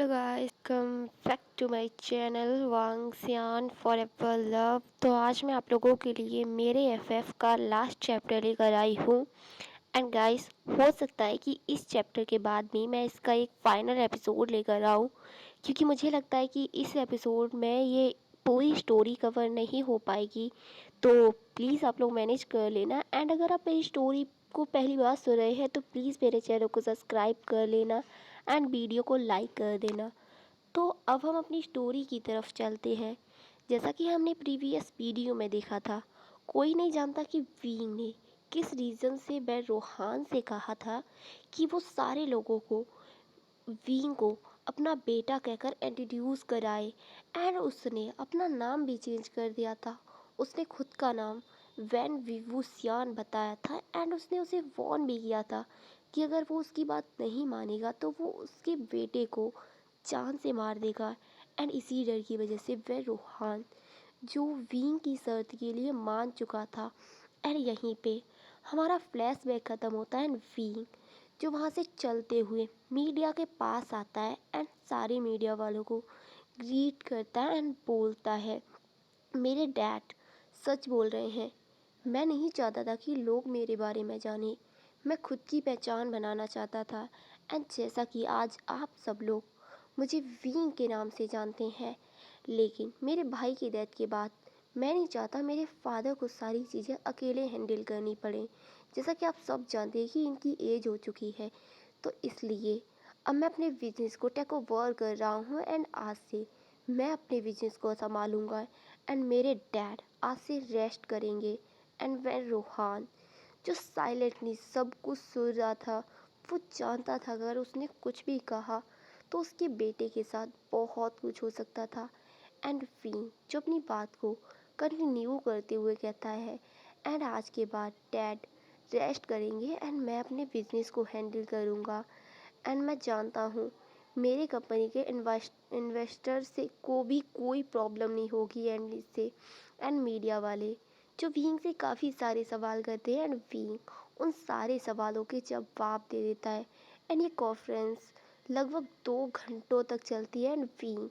Hello guys, come back to my channel वांगसियान forever love. तो आज मैं आप लोगों के लिए मेरे एफएफ का लास्ट चैप्टर लेकर आई हूँ। एंड गाइस, हो सकता है कि इस चैप्टर के बाद भी मैं इसका एक फाइनल एपिसोड लेकर आऊँ, क्योंकि मुझे लगता है कि इस एपिसोड में ये पूरी स्टोरी कवर नहीं हो पाएगी। तो प्लीज़ आप लोग मैनेज कर लेना। एंड अगर आप मेरी स्टोरी को पहली बार सुन रहे हैं तो प्लीज़ मेरे चैनल को सब्सक्राइब कर लेना एंड वीडियो को लाइक कर देना। तो अब हम अपनी स्टोरी की तरफ चलते हैं। जैसा कि हमने प्रीवियस वीडियो में देखा था, कोई नहीं जानता कि वींग ने किस रीज़न से मैं रोहान से कहा था कि वो सारे लोगों को वींग को अपना बेटा कहकर इंट्रोड्यूस कराए। एंड उसने अपना नाम भी चेंज कर दिया था। उसने खुद का नाम वैन विवुसियान बताया था। एंड उसने उसे वॉर्न भी किया था कि अगर वो उसकी बात नहीं मानेगा तो वो उसके बेटे को जान से मार देगा। एंड इसी डर की वजह से वह रोहान जो वींग की शर्त के लिए मान चुका था। एंड यहीं पे हमारा फ्लैशबैक ख़त्म होता है। एंड वींग जो वहाँ से चलते हुए मीडिया के पास आता है एंड सारे मीडिया वालों को ग्रीट करता है एंड बोलता है, मेरे डैड सच बोल रहे हैं। मैं नहीं चाहता था कि लोग मेरे बारे में जाने। मैं खुद की पहचान बनाना चाहता था। एंड जैसा कि आज आप सब लोग मुझे वींग के नाम से जानते हैं, लेकिन मेरे भाई की डेथ के बाद मैं नहीं चाहता मेरे फादर को सारी चीज़ें अकेले हैंडल करनी पड़े। जैसा कि आप सब जानते हैं कि इनकी एज हो चुकी है, तो इसलिए अब मैं अपने बिजनेस को टेक ओवर कर रहा हूँ। एंड आज से मैं अपने बिजनेस को संभालूंगा। एंड मेरे डैड आज से रेस्ट करेंगे। एंड वह रोहान जो साइलेंटली सब कुछ सुन रहा था, वो जानता था अगर उसने कुछ भी कहा तो उसके बेटे के साथ बहुत कुछ हो सकता था। एंड वीन जो अपनी बात को कंटिन्यू करते हुए कहता है, एंड आज के बाद डैड रेस्ट करेंगे एंड मैं अपने बिजनेस को हैंडल करूँगा। एंड मैं जानता हूँ मेरे कंपनी के इन्वेस्टर से को भी कोई प्रॉब्लम नहीं होगी। एंड इससे एंड मीडिया वाले जो विंग से काफ़ी सारे सवाल करते हैं एंड विंग उन सारे सवालों के जवाब दे देता है। एंड ये कॉन्फ्रेंस लगभग 2 घंटों तक चलती है। एंड विंग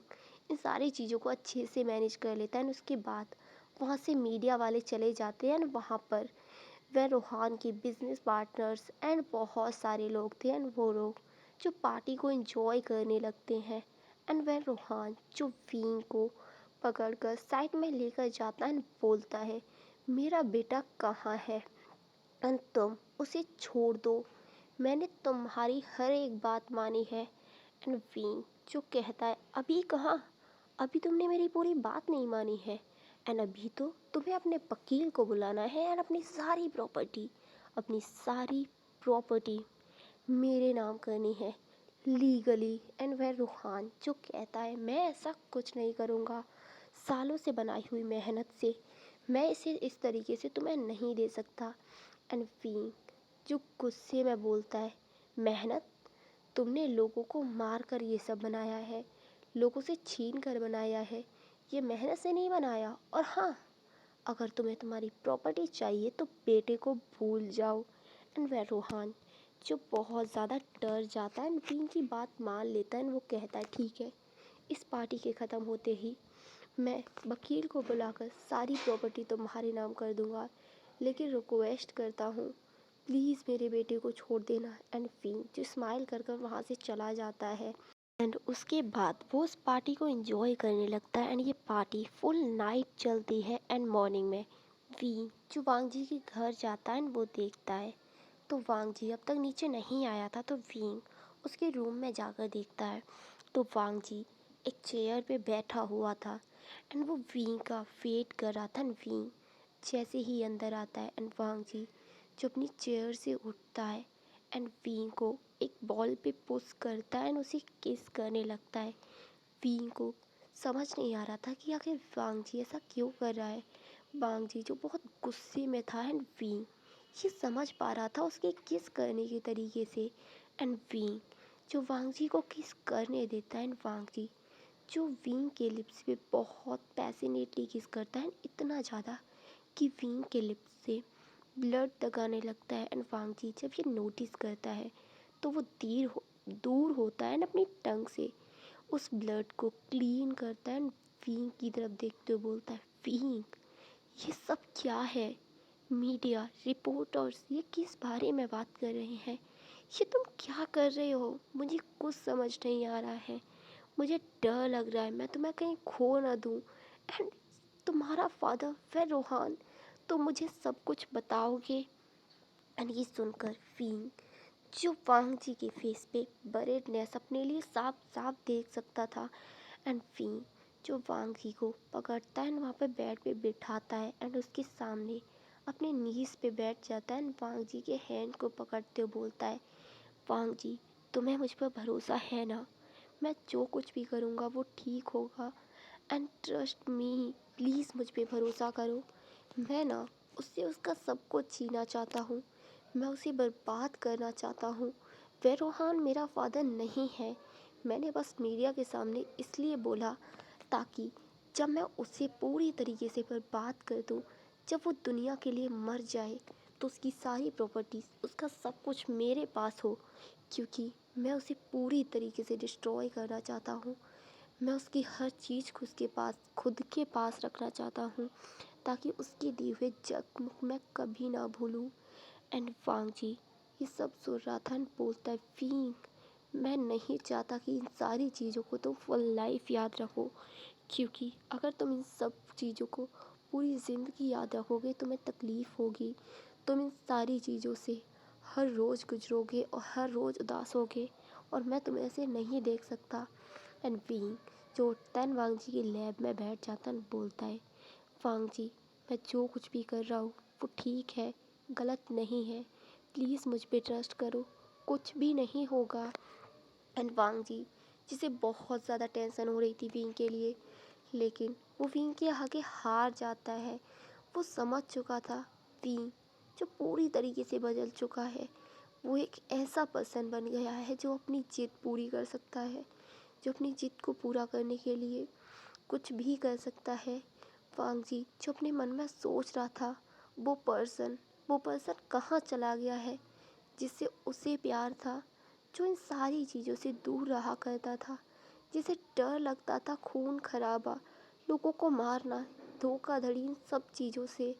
इन सारी चीज़ों को अच्छे से मैनेज कर लेता है। एंड उसके बाद वहाँ से मीडिया वाले चले जाते हैं। एंड वहाँ पर वह रोहान के बिजनेस पार्टनर्स एंड बहुत सारे लोग थे। एंड वो लोग जो पार्टी को एंजॉय करने लगते हैं। एंड वह रोहान जो वीन को पकड़कर साइड में लेकर जाता है, बोलता है, मेरा बेटा कहाँ है एंड तुम उसे छोड़ दो। मैंने तुम्हारी हर एक बात मानी है। एंड वीन जो कहता है, अभी कहाँ, अभी तुमने मेरी पूरी बात नहीं मानी है। एंड अभी तो तुम्हें अपने वकील को बुलाना है एंड अपनी सारी प्रॉपर्टी मेरे नाम करनी है लीगली। एंड वह रूहान जो कहता है, मैं ऐसा कुछ नहीं करूँगा। सालों से बनाई हुई मेहनत से मैं इसे इस तरीके से तुम्हें नहीं दे सकता। एंड वीन जो गुस्से में बोलता है, मेहनत, तुमने लोगों को मार कर ये सब बनाया है, लोगों से छीन कर बनाया है, ये मेहनत से नहीं बनाया। और हाँ, अगर तुम्हें तुम्हारी प्रॉपर्टी चाहिए तो बेटे को भूल जाओ। एंड वह रोहान जो बहुत ज़्यादा डर जाता है एंड वीन की बात मान लेता है। एंड वो कहता है, ठीक है, इस पार्टी के ख़त्म होते ही मैं वकील को बुलाकर सारी प्रॉपर्टी तुम्हारे नाम कर दूंगा, लेकिन रिक्वेस्ट करता हूँ प्लीज़ मेरे बेटे को छोड़ देना। एंड वीन जो स्माइल कर कर वहाँ से चला जाता है। एंड उसके बाद वो उस पार्टी को एंजॉय करने लगता है। एंड ये पार्टी फुल नाइट चलती है। एंड मॉर्निंग में वी जो वांग जी के घर जाता है एंड वो देखता है तो वांग जी अब तक नीचे नहीं आया था। तो वींग उसके रूम में जाकर देखता है तो वांग जी एक चेयर पे बैठा हुआ था एंड वो वींग का वेट कर रहा था। एंड वींग जैसे ही अंदर आता है एंड वांग जी जो अपनी चेयर से उठता है एंड वींग को एक बॉल पे पुश करता है एंड उसे किस करने लगता है। वींग को समझ नहीं आ रहा था कि आखिर वांग जी ऐसा क्यों कर रहा है। वांग जी जो बहुत गुस्से में था एंड वींग ये समझ पा रहा था उसके किस करने के तरीके से। एंड वींग जो वांग जी को किस करने देता है एंड वांग जी जो वींग के लिप्स पे बहुत पैसिनेटली किस करता है, इतना ज़्यादा कि वींग के लिप्स से ब्लड लगाने लगता है। एंड वांग जी जब ये नोटिस करता है तो वो दूर होता है एंड अपनी टंग से उस ब्लड को क्लीन करता है एंड वींग की तरफ देखते हुए बोलता है, वींग ये सब क्या है? मीडिया रिपोर्टर्स ये किस बारे में बात कर रहे हैं? ये तुम क्या कर रहे हो? मुझे कुछ समझ नहीं आ रहा है। मुझे डर लग रहा है मैं तुम्हें कहीं खो ना दूँ। एंड तुम्हारा फादर वह रोहान, तो मुझे सब कुछ बताओगे? एंड ये सुनकर वींग जो वांग जी के फेस पे बरेडनेस अपने लिए साफ साफ देख सकता था, एंड वींग जो वांग जी को पकड़ता है एंड वहाँ पे बेड पे बिठाता है एंड उसके सामने अपने नीज पे बैठ जाता है एंड वांग जी के हैंड को पकड़ते हुए बोलता है, वांग जी तुम्हें मुझ पर भरोसा है ना? मैं जो कुछ भी करूँगा वो ठीक होगा एंड ट्रस्ट मी, प्लीज़ मुझ पे भरोसा करो। मैं ना उससे उसका सब कुछ छीना चाहता हूँ। मैं उसे बर्बाद करना चाहता हूँ। वह रोहान मेरा फादर नहीं है। मैंने बस मीडिया के सामने इसलिए बोला ताकि जब मैं उसे पूरी तरीके से बर्बाद कर दूँ, जब वो दुनिया के लिए मर जाए तो उसकी सारी प्रॉपर्टीज़, उसका सब कुछ मेरे पास हो, क्योंकि मैं उसे पूरी तरीके से डिस्ट्रॉय करना चाहता हूँ। मैं उसकी हर चीज़ को उसके पास, खुद के पास रखना चाहता हूँ ताकि उसके दिए हुए जख्म मैं कभी ना भूलूँ। एंड वांग जी ये सब सुन रहा था एंड बोलता है, वींग मैं नहीं चाहता कि इन सारी चीज़ों को तुम फुल लाइफ याद रखो, क्योंकि अगर तुम इन सब चीज़ों को पूरी ज़िंदगी याद रखोगे तुम्हें तकलीफ़ होगी। तुम इन सारी चीज़ों से हर रोज़ गुजरोगे और हर रोज़ उदास होगे और मैं तुम्हें ऐसे नहीं देख सकता। एंड वींग जो तन वांग जी के लैब में बैठ जाता है बोलता है, वांग जी मैं जो कुछ भी कर रहा हूँ वो ठीक है, गलत नहीं है। प्लीज़ मुझ पे ट्रस्ट करो, कुछ भी नहीं होगा। एंड वांग जी जिसे बहुत ज़्यादा टेंशन हो रही थी वींग के लिए, लेकिन वो वींग के आगे हार जाता है। वो समझ चुका था वींग जो पूरी तरीके से बदल चुका है। वो एक ऐसा पर्सन बन गया है जो अपनी जिद पूरी कर सकता है, जो अपनी जिद को पूरा करने के लिए कुछ भी कर सकता है। वांग जी जो अपने मन में सोच रहा था, वो पर्सन कहाँ चला गया है जिससे उसे प्यार था, जो इन सारी चीज़ों से दूर रहा करता था, जिसे डर लगता था खून खराबा, लोगों को मारना, धोखाधड़ी, इन सब चीज़ों से।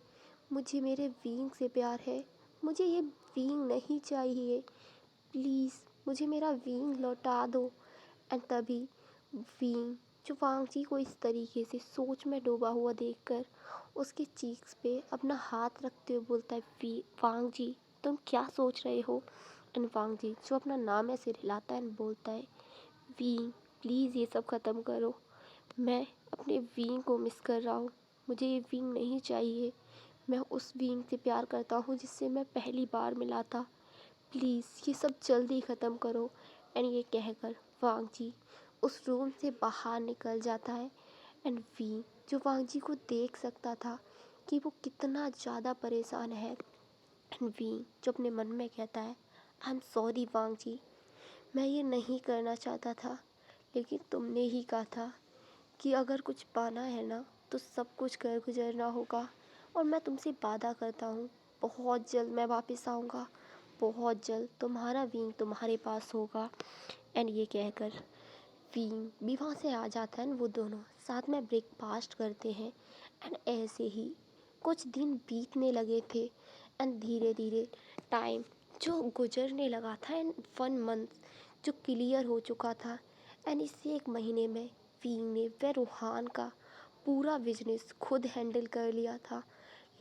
मुझे मेरे वींग से प्यार है, मुझे ये वींग नहीं चाहिए, प्लीज़ मुझे मेरा वींग लौटा दो। एंड तभी वींग जो वांग जी को इस तरीके से सोच में डूबा हुआ देखकर उसके चीक्स पे अपना हाथ रखते हुए बोलता है, वी वांग जी तुम क्या सोच रहे हो? एंड वांग जी जो अपना नाम है सिर हिलाता है एंड बोलता है, वींग प्लीज़ ये सब ख़त्म करो, मैं अपने वींग को मिस कर रहा हूँ, मुझे ये वींग नहीं चाहिए। मैं उस वींग से प्यार करता हूँ जिससे मैं पहली बार मिला था, प्लीज़ ये सब जल्दी ख़त्म करो। एंड ये कहकर वांग जी उस रूम से बाहर निकल जाता है। एंड वी जो वांग जी को देख सकता था कि वो कितना ज़्यादा परेशान है, एंड वी जो अपने मन में कहता है, आई एम सॉरी वांग जी, मैं ये नहीं करना चाहता था, लेकिन तुमने ही कहा था कि अगर कुछ पाना है ना तो सब कुछ कर गुजरना होगा, और मैं तुमसे वादा करता हूँ बहुत जल्द मैं वापस आऊँगा, बहुत जल्द तुम्हारा विंग तुम्हारे पास होगा। एंड ये कहकर विंग भी वहाँ से आ जाता है एंड वो दोनों साथ में ब्रेकफास्ट करते हैं। एंड ऐसे ही कुछ दिन बीतने लगे थे एंड धीरे धीरे टाइम जो गुजरने लगा था एंड 1 मंथ जो क्लियर हो चुका था। एंड इससे 1 महीने में विंग ने वह रूहान का पूरा बिजनेस खुद हैंडल कर लिया था।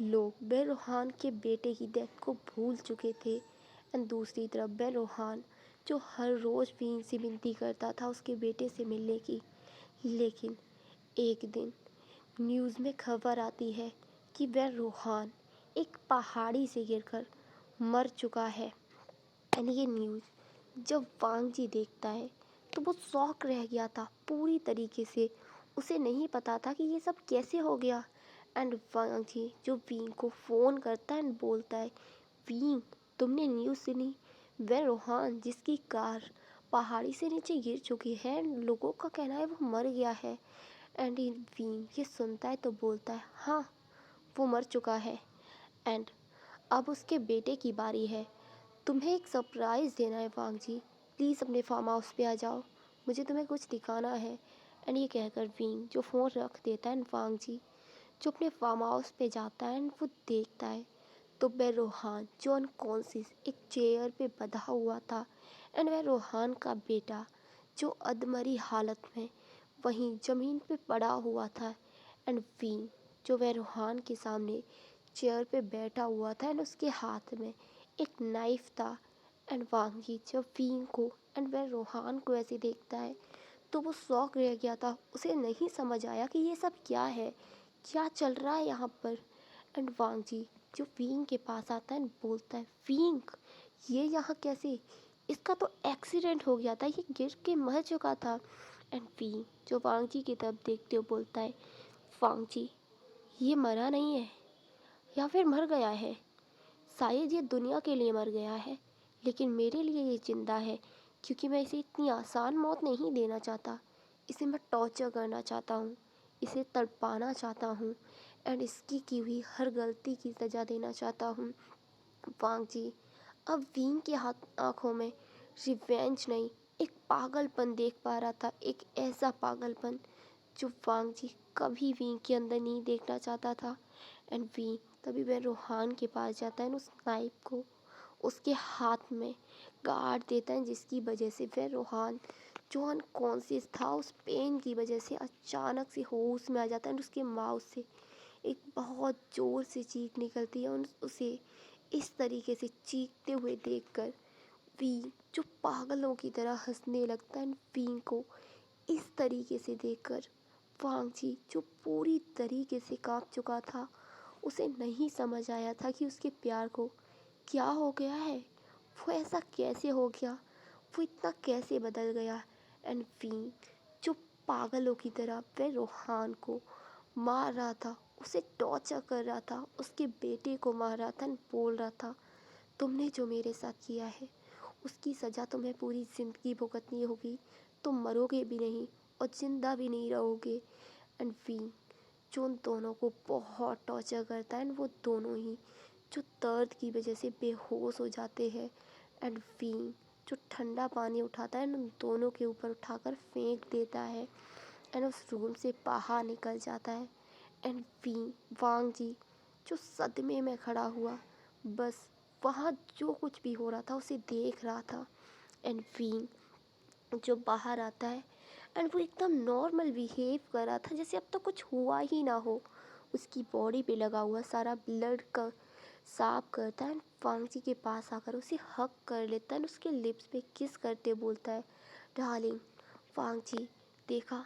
लोग बेन रोहान के बेटे की डेथ को भूल चुके थे। एंड दूसरी तरफ बेन रोहान जो हर रोज़ भी से विनती करता था उसके बेटे से मिलने की, लेकिन एक दिन न्यूज़ में खबर आती है कि बेन रोहान एक पहाड़ी से गिरकर मर चुका है। एंड ये न्यूज़ जब वांग जी देखता है तो वो शॉक रह गया था पूरी तरीके से, उसे नहीं पता था कि ये सब कैसे हो गया। एंड वांग जी जो वींग को फ़ोन करता है एंड बोलता है, वींग तुमने न्यूज़ सुनी? वह रोहान जिसकी कार पहाड़ी से नीचे गिर चुकी है एंड लोगों का कहना है वो मर गया है। एंड वींग ये सुनता है तो बोलता है, हाँ वो मर चुका है, एंड अब उसके बेटे की बारी है। तुम्हें एक सरप्राइज़ देना है वांग जी, प्लीज़ अपने फार्म हाउस पे आ जाओ। मुझे तुम्हें कुछ दिखाना है। एंड ये कहकर विंग जो फ़ोन रख देता है एंड वांग जी जो अपने फार्म हाउस पे जाता है एंड वो देखता है तो वह रोहान जो अनकॉन्शियस एक चेयर पे बंधा हुआ था एंड वह रोहान का बेटा जो अधमरी हालत में वहीं ज़मीन पे पड़ा हुआ था। एंड विंग जो वह रोहान के सामने चेयर पे बैठा हुआ था एंड उसके हाथ में एक नाइफ था। एंड वांगी जब विंग को एंड वह रोहान को ऐसे देखता है तो वो शॉक रह गया था। उसे नहीं समझ आया कि ये सब क्या है, क्या चल रहा है यहाँ पर। एंड वांग जी जो विंग के पास आता है एंड बोलता है विंग ये यहाँ कैसे, इसका तो एक्सीडेंट हो गया था, ये गिर के मर चुका था। एंड विंग जो वांग जी की तरफ देखते हुए बोलता है वांग जी ये मरा नहीं है या फिर मर गया है, शायद ये दुनिया के लिए मर गया है लेकिन मेरे लिए ये जिंदा है क्योंकि मैं इसे इतनी आसान मौत नहीं देना चाहता। इसे मैं टॉर्चर करना चाहता हूँ, इसे तड़पाना चाहता हूँ एंड इसकी की हुई हर गलती की सज़ा देना चाहता हूँ। वांग जी अब विंग के हाथ आँखों में रिवेंज नहीं एक पागलपन देख पा रहा था, एक ऐसा पागलपन जो वांग जी कभी विंग के अंदर नहीं देखना चाहता था। एंड विंग तभी वह रोहान के पास जाता है उस नाइफ को उसके हाथ में गाड़ देता है जिसकी वजह से वह रोहान जो अनकॉन्शियस था उस पेन की वजह से अचानक से होश में आ जाता है और उसके माउथ से एक बहुत ज़ोर से चीख निकलती है और उसे इस तरीके से चीखते हुए देखकर वी जो पागलों की तरह हंसने लगता है। वी को इस तरीके से देखकर वांग जी जो पूरी तरीके से कांप चुका था, उसे नहीं समझ आया था कि उसके प्यार को क्या हो गया है, वो ऐसा कैसे हो गया, वो इतना कैसे बदल गया। एंड वी जो पागलों की तरह वह रोहान को मार रहा था, उसे टॉर्चर कर रहा था, उसके बेटे को मार रहा था, बोल रहा था तुमने जो मेरे साथ किया है उसकी सज़ा तुम्हें पूरी ज़िंदगी भुगतनी होगी, तुम मरोगे भी नहीं और ज़िंदा भी नहीं रहोगे। एंड वी जो उन दोनों को बहुत टॉर्चर करता है एंड वो दोनों ही जो दर्द की वजह से बेहोश हो जाते हैं। एंड वी जो ठंडा पानी उठाता है उन दोनों के ऊपर उठाकर फेंक देता है एंड उस रूम से बाहर निकल जाता है। एंड वी वांग जी जो सदमे में खड़ा हुआ बस वहाँ जो कुछ भी हो रहा था उसे देख रहा था। एंड वी जो बाहर आता है एंड वो एकदम नॉर्मल बिहेव कर रहा था जैसे अब तो कुछ हुआ ही ना हो। उसकी बॉडी पे लगा हुआ सारा ब्लड का साफ करता है एंड वांग जी के पास आकर उसे हक कर लेता है, उसके लिप्स पे किस करते बोलता है डार्लिंग। वांग जी देखा,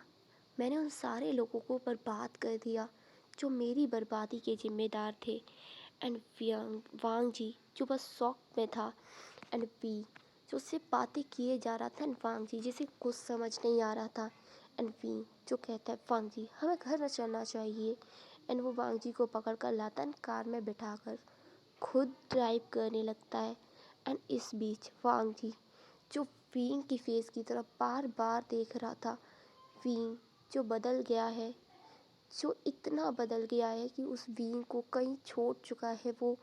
मैंने उन सारे लोगों को बर्बाद कर दिया जो मेरी बर्बादी के जिम्मेदार थे। एंड वांग जी जो बस शॉक में था। एंड वी जो उससे बातें किए जा रहा था एंड वांग जी जिसे कुछ समझ नहीं आ रहा था। एंड वी जो कहता है वांग जी हमें घर चलना चाहिए। एंड वो वांग जी को पकड़ कर लाता है कार में बिठाकर खुद ड्राइव करने लगता है। एंड इस बीच वांग जी जो वींग की फेस की तरफ बार बार देख रहा था, वींग जो बदल गया है, जो इतना बदल गया है कि उस वींग को कहीं छोड़ चुका है वो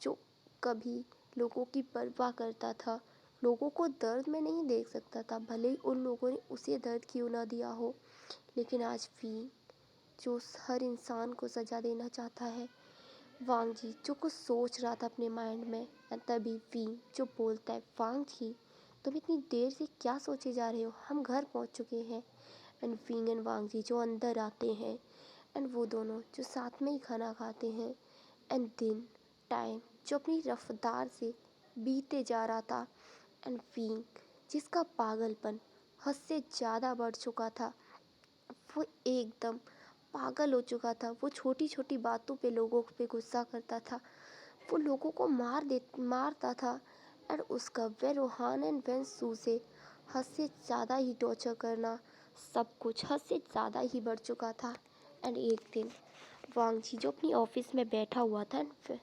जो कभी लोगों की परवाह करता था, लोगों को दर्द में नहीं देख सकता था भले ही उन लोगों ने उसे दर्द क्यों ना दिया हो। लेकिन आज वींग जो हर इंसान को सज़ा देना चाहता है। वांग जी जो कुछ सोच रहा था अपने माइंड में एंड तभी वींग जो बोलता है वांग जी तुम इतनी देर से क्या सोचे जा रहे हो, हम घर पहुंच चुके हैं। एंड विंग एंड वांग जी जो अंदर आते हैं एंड वो दोनों जो साथ में ही खाना खाते हैं। एंड दिन टाइम जो अपनी रफ्तार से बीते जा रहा था एंड विंग जिसका पागलपन हद से ज़्यादा बढ़ चुका था, वो एकदम पागल हो चुका था, वो छोटी छोटी बातों पे लोगों पे गुस्सा करता था, वो लोगों को मारता था। और उसका वे रोहान एंड वेन सू से हद से ज़्यादा ही टॉर्चर करना, सब कुछ हद से ज़्यादा ही बढ़ चुका था। एंड एक दिन वांग जी जो अपनी ऑफिस में बैठा हुआ था एंड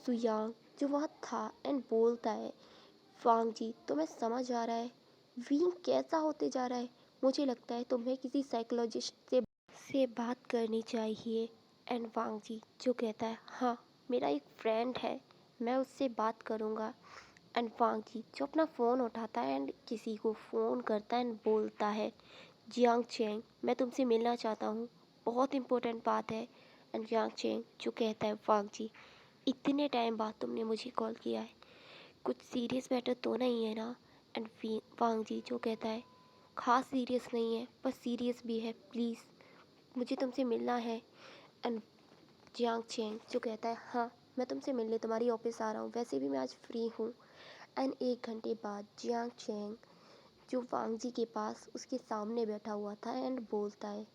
सुयांग जो वहाँ था एंड बोलता है वांग जी तुम्हें समझ आ रहा है वींग कैसा होते जा रहा है, मुझे लगता है तुम्हें किसी साइकोलॉजिस्ट से बात करनी चाहिए। एंड वांग जी जो कहता है हाँ मेरा एक फ्रेंड है, मैं उससे बात करूँगा। एंड वांग जी जो अपना फ़ोन उठाता है एंड किसी को फ़ोन करता है एंड बोलता है, जियांग चेंग मैं तुमसे मिलना चाहता हूँ, बहुत इम्पोर्टेंट बात है। एंड जियांग चेंग जो कहता है, वांग जी इतने टाइम बाद तुमने मुझे कॉल किया है, कुछ सीरियस मैटर तो नहीं है ना। एंड वांग जी जो कहता है, खास सीरियस नहीं है पर सीरियस भी है, प्लीज़ मुझे तुमसे मिलना है। एंड जियांग चेंग जो कहता है, हाँ मैं तुमसे मिलने तुम्हारी ऑफिस आ रहा हूँ, वैसे भी मैं आज फ्री हूँ। एंड 1 घंटे बाद जियांग चेंग जो वांग जी के पास उसके सामने बैठा हुआ था एंड बोलता है,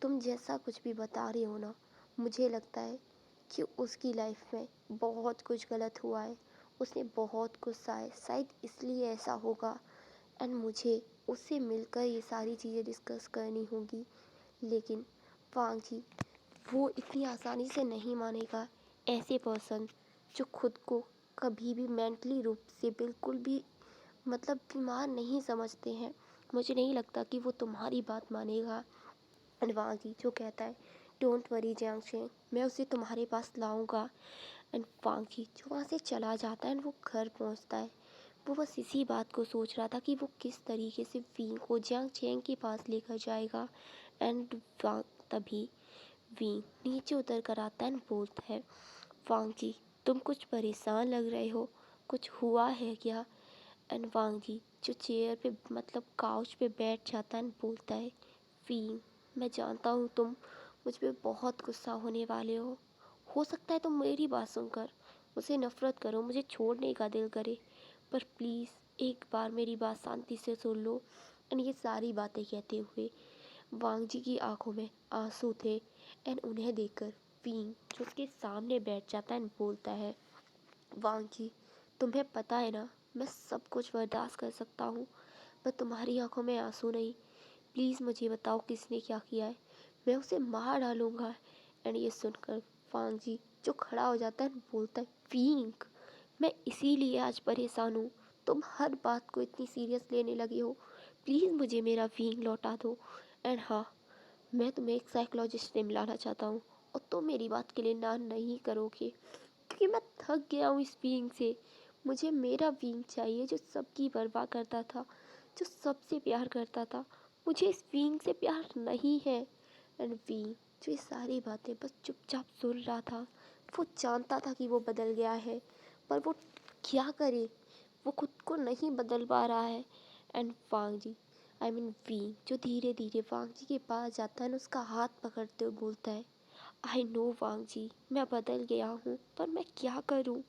तुम जैसा कुछ भी बता रहे हो ना, मुझे लगता है कि उसकी लाइफ में बहुत कुछ गलत हुआ है, उसने बहुत गुस्सा है, शायद इसलिए ऐसा होगा। एंड मुझे उससे मिलकर ये सारी चीज़ें डिस्कस करनी होगी। लेकिन वांग जी वो इतनी आसानी से नहीं मानेगा, ऐसे पर्सन जो खुद को कभी भी मेंटली रूप से बिल्कुल भी मतलब बीमार नहीं समझते हैं, मुझे नहीं लगता कि वो तुम्हारी बात मानेगा। एंड जी जो कहता है, डोंट वरी जियांगशेन मैं उसे तुम्हारे पास लाऊंगा। एंड जी जो वहाँ से चला जाता है एंड वो घर पहुँचता है, वो बस इसी बात को सोच रहा था कि वो किस तरीके से विंग को जियांग चेंग के पास लेकर जाएगा। एंड तभी विंग नीचे उतर कर आता है एंड बोलता है, वांग जी तुम कुछ परेशान लग रहे हो, कुछ हुआ है क्या। एंड वांग जी जो चेयर पे मतलब काउच पे बैठ जाता है एंड बोलता है, विंग मैं जानता हूँ तुम मुझ पे बहुत गुस्सा होने वाले हो सकता है तुम मेरी बात सुनकर मुझसे नफ़रत करो, मुझे छोड़ने का दिल करे, पर प्लीज़ एक बार मेरी बात शांति से सुन लो। एंड ये सारी बातें कहते हुए वांग जी की आंखों में आंसू थे। एंड उन्हें देखकर विंग जो उसके सामने बैठ जाता है एंड बोलता है, वांग जी तुम्हें पता है ना मैं सब कुछ बर्दाश्त कर सकता हूँ, पर तुम्हारी आंखों में आंसू नहीं, प्लीज़ मुझे बताओ किसने क्या किया है, मैं उसे मार डालूंगा। एंड ये सुनकर वांग जी जो खड़ा हो जाता है बोलता है, विंग मैं इसीलिए आज परेशान हूँ, तुम हर बात को इतनी सीरियस लेने लगे हो, प्लीज़ मुझे मेरा विंग लौटा दो। एंड हाँ मैं तुम्हें एक साइकोलॉजिस्ट से मिलाना चाहता हूँ और तुम मेरी बात के लिए ना नहीं करोगे, क्योंकि मैं थक गया हूँ इस बीइंग से। मुझे मेरा बीइंग चाहिए जो सबकी परवाह करता था, जो सबसे प्यार करता था। मुझे इस बीइंग से प्यार नहीं है। एंड बीइंग जो ये सारी बातें बस चुपचाप सुन रहा था, वो जानता था कि वो बदल गया है, पर वो क्या करे, वो खुद को नहीं बदल पा रहा है। And Wang ji I mean we जो धीरे धीरे वांग जी के पास जाता है ना, उसका हाथ पकड़ते हुए बोलता है, आई नो वांग जी मैं बदल गया हूँ, पर मैं क्या करूँ,